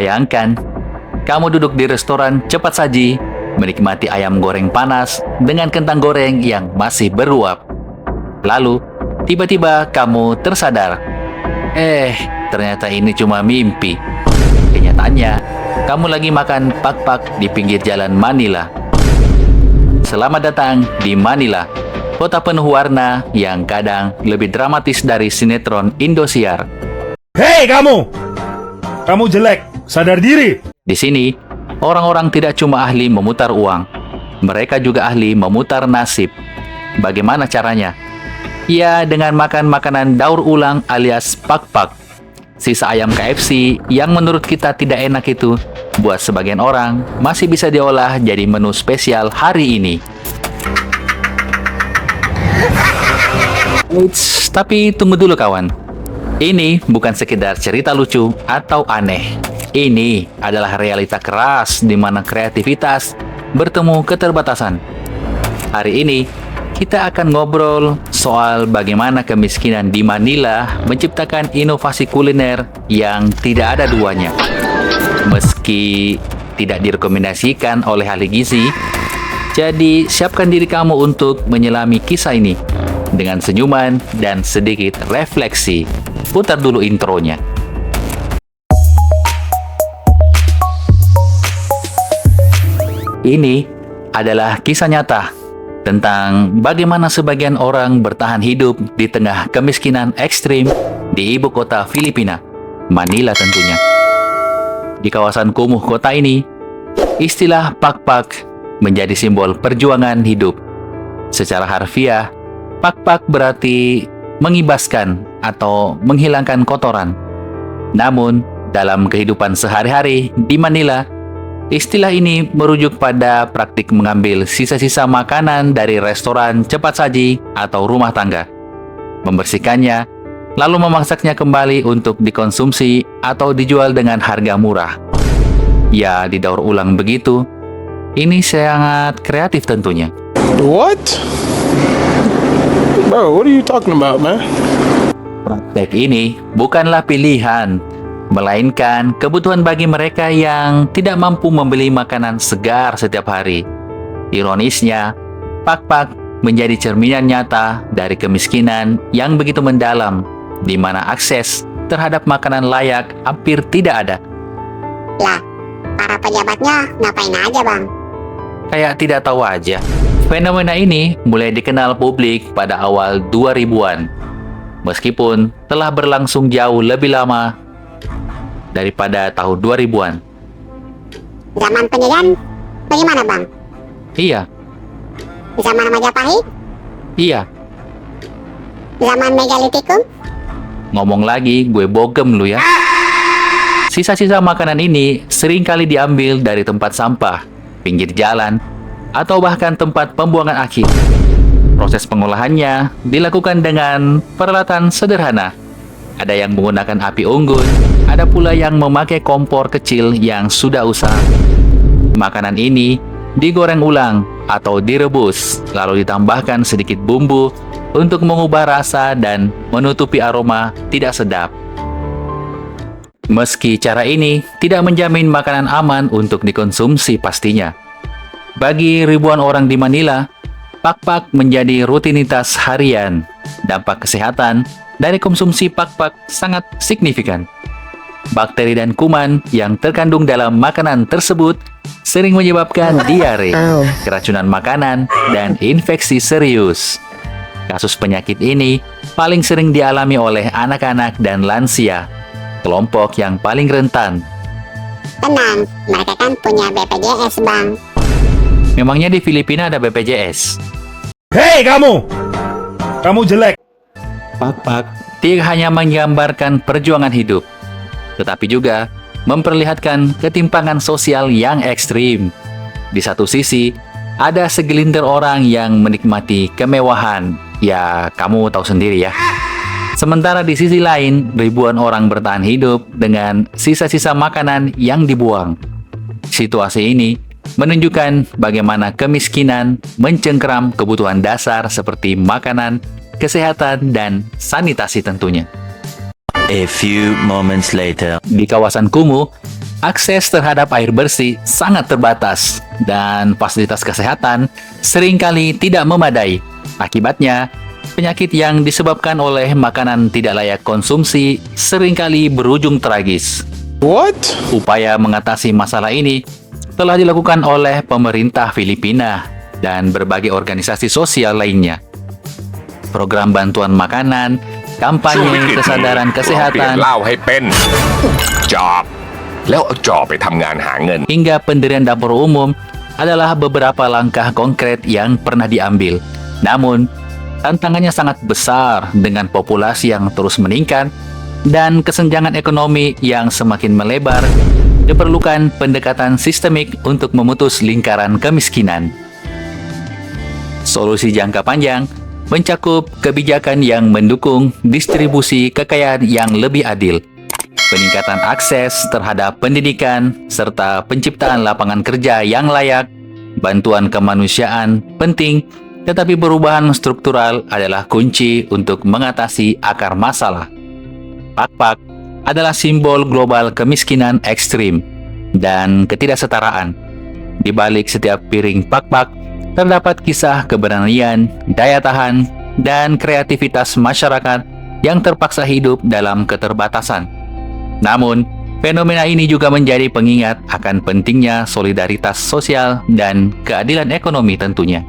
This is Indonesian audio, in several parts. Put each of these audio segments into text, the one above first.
Bayangkan, kamu duduk di restoran cepat saji, menikmati ayam goreng panas dengan kentang goreng yang masih beruap. Lalu, tiba-tiba kamu tersadar, ternyata ini cuma mimpi. Kenyataannya, kamu lagi makan pak-pak di pinggir jalan Manila. Selamat datang di Manila, kota penuh warna yang kadang lebih dramatis dari sinetron Indosiar. Hei kamu! Kamu jelek, sadar diri! Di sini, orang-orang tidak cuma ahli memutar uang, mereka juga ahli memutar nasib. Bagaimana caranya? Ya, dengan makan makanan daur ulang alias pak-pak. Sisa ayam KFC yang menurut kita tidak enak itu, buat sebagian orang, masih bisa diolah jadi menu spesial hari ini. Eits, tapi tunggu dulu kawan. Ini bukan sekedar cerita lucu atau aneh. Ini adalah realita keras di mana kreativitas bertemu keterbatasan. Hari ini, kita akan ngobrol soal bagaimana kemiskinan di Manila menciptakan inovasi kuliner yang tidak ada duanya. Meski tidak direkomendasikan oleh ahli gizi, jadi siapkan diri kamu untuk menyelami kisah ini dengan senyuman dan sedikit refleksi. Putar dulu intronya. Ini adalah kisah nyata tentang bagaimana sebagian orang bertahan hidup di tengah kemiskinan ekstrim di ibu kota Filipina, Manila tentunya. Di kawasan kumuh kota ini, istilah pak-pak menjadi simbol perjuangan hidup. Secara harfiah, pak-pak berarti mengibaskan atau menghilangkan kotoran. Namun, dalam kehidupan sehari-hari di Manila, istilah ini merujuk pada praktik mengambil sisa-sisa makanan dari restoran cepat saji atau rumah tangga, membersihkannya, lalu memasaknya kembali untuk dikonsumsi atau dijual dengan harga murah. Ya, didaur ulang begitu. Ini sangat kreatif tentunya. What? Bro, what are you talking about, man? Praktek ini bukanlah pilihan, melainkan kebutuhan bagi mereka yang tidak mampu membeli makanan segar setiap hari. Ironisnya, pak-pak menjadi cerminan nyata dari kemiskinan yang begitu mendalam, di mana akses terhadap makanan layak hampir tidak ada. Lah, para pejabatnya ngapain aja, Bang? Kayak tidak tahu aja. Fenomena ini mulai dikenal publik pada awal 2000-an, meskipun telah berlangsung jauh lebih lama daripada tahun 2000-an. Zaman penjajahan bagaimana, Bang? Iya, Zaman Majapahit? iya. Zaman Megalitikum? Ngomong lagi, gue bogem lu ya. Sisa-sisa makanan ini seringkali diambil dari tempat sampah, pinggir jalan, atau bahkan tempat pembuangan akhir. Proses pengolahannya dilakukan dengan peralatan sederhana. Ada yang menggunakan api unggun, ada pula yang memakai kompor kecil yang sudah usang. Makanan ini digoreng ulang atau direbus, lalu ditambahkan sedikit bumbu untuk mengubah rasa dan menutupi aroma tidak sedap. Meski cara ini tidak menjamin makanan aman untuk dikonsumsi pastinya. Bagi ribuan orang di Manila, pak-pak menjadi rutinitas harian. Dampak kesehatan dari konsumsi pak-pak sangat signifikan. Bakteri dan kuman yang terkandung dalam makanan tersebut sering menyebabkan diare, keracunan makanan, dan infeksi serius. Kasus penyakit ini paling sering dialami oleh anak-anak dan lansia, kelompok yang paling rentan. Tenang, mereka kan punya BPJS, Bang. Memangnya di Filipina ada BPJS? Hei kamu! Kamu jelek! Pak-pak tidak hanya menggambarkan perjuangan hidup, tetapi juga memperlihatkan ketimpangan sosial yang ekstrim. Di satu sisi, ada segelintir orang yang menikmati kemewahan. Ya, kamu tahu sendiri ya. Sementara di sisi lain, ribuan orang bertahan hidup dengan sisa-sisa makanan yang dibuang. Situasi ini menunjukkan bagaimana kemiskinan mencengkeram kebutuhan dasar seperti makanan, kesehatan, dan sanitasi tentunya. A few moments later. Di kawasan kumuh, akses terhadap air bersih sangat terbatas dan fasilitas kesehatan seringkali tidak memadai. Akibatnya, penyakit yang disebabkan oleh makanan tidak layak konsumsi seringkali berujung tragis. What? Upaya mengatasi masalah ini telah dilakukan oleh pemerintah Filipina dan berbagai organisasi sosial lainnya. Program bantuan makanan, ช่วงวิ kampanye กฤต kesadaran นี้เปลี่ย kesehatan, นเหล้าให้เป็นจอบ แล้วเอาจอบไปทำงานหาเงิน hingga pendirian dapur umum adalah beberapa langkah konkret yang pernah diambil. Namun, tantangannya sangat besar dengan populasi yang terus meningkat dan kesenjangan ekonomi yang semakin melebar. Diperlukan pendekatan sistemik untuk memutus lingkaran kemiskinan. Solusi jangka panjang mencakup kebijakan yang mendukung distribusi kekayaan yang lebih adil, peningkatan akses terhadap pendidikan, serta penciptaan lapangan kerja yang layak. Bantuan kemanusiaan penting, tetapi perubahan struktural adalah kunci untuk mengatasi akar masalah. Pakpak adalah simbol global kemiskinan ekstrim dan ketidaksetaraan. Di balik setiap piring pakpak, terdapat kisah keberanian, daya tahan, dan kreativitas masyarakat yang terpaksa hidup dalam keterbatasan. Namun, fenomena ini juga menjadi pengingat akan pentingnya solidaritas sosial dan keadilan ekonomi tentunya.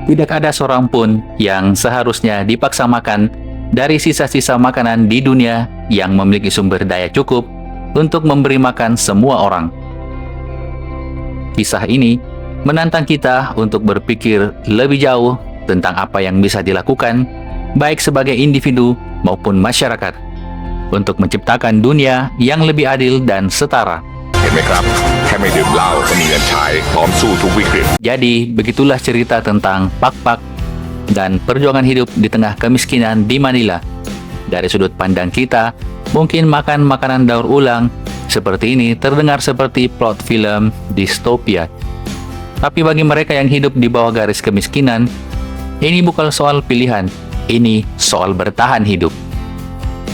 Tidak ada seorang pun yang seharusnya dipaksa makan dari sisa-sisa makanan di dunia yang memiliki sumber daya cukup untuk memberi makan semua orang. Kisah ini menantang kita untuk berpikir lebih jauh tentang apa yang bisa dilakukan, baik sebagai individu maupun masyarakat, untuk menciptakan dunia yang lebih adil dan setara. เห็นไหมครับ แค่ไม่ดื่มเหล้าก็มีเงินใช้พร้อมสู้ทุกวิกฤต Jadi, begitulah cerita tentang Pakpak dan perjuangan hidup di tengah kemiskinan di Manila. Dari sudut pandang kita, mungkin makan makanan daur ulang seperti ini terdengar seperti plot film distopia. Tapi bagi mereka yang hidup di bawah garis kemiskinan, ini bukan soal pilihan, ini soal bertahan hidup.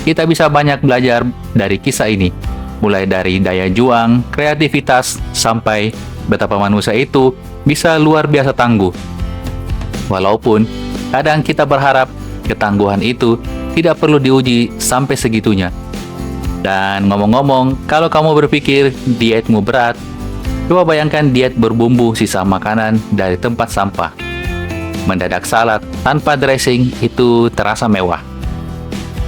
Kita bisa banyak belajar dari kisah ini, mulai dari daya juang, kreativitas, sampai betapa manusia itu bisa luar biasa tangguh. Walaupun kadang kita berharap ketangguhan itu tidak perlu diuji sampai segitunya. Dan ngomong-ngomong, kalau kamu berpikir dietmu berat, coba bayangkan diet berbumbu sisa makanan dari tempat sampah. Mendadak salad tanpa dressing itu terasa mewah.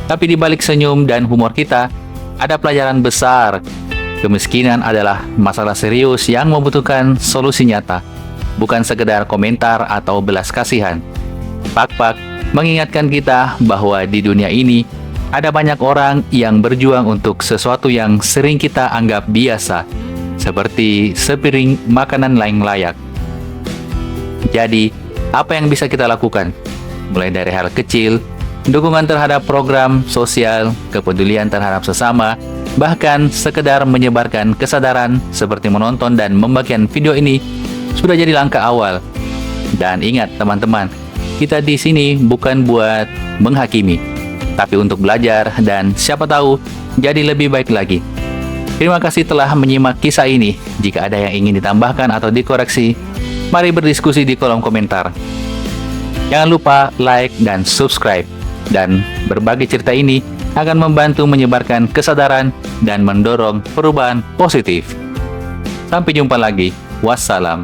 Tapi di balik senyum dan humor kita, ada pelajaran besar. Kemiskinan adalah masalah serius yang membutuhkan solusi nyata, bukan sekedar komentar atau belas kasihan. Pakpak mengingatkan kita bahwa di dunia ini ada banyak orang yang berjuang untuk sesuatu yang sering kita anggap biasa, seperti sepiring makanan lain layak. Jadi, apa yang bisa kita lakukan? Mulai dari hal kecil, dukungan terhadap program sosial, kepedulian terhadap sesama, bahkan sekedar menyebarkan kesadaran seperti menonton dan membagikan video ini sudah jadi langkah awal. Dan ingat teman-teman, kita di sini bukan buat menghakimi, tapi untuk belajar dan siapa tahu jadi lebih baik lagi. Terima kasih telah menyimak kisah ini. Jika ada yang ingin ditambahkan atau dikoreksi, mari berdiskusi di kolom komentar. Jangan lupa like dan subscribe. Dan berbagi cerita ini akan membantu menyebarkan kesadaran dan mendorong perubahan positif. Sampai jumpa lagi. Wassalam.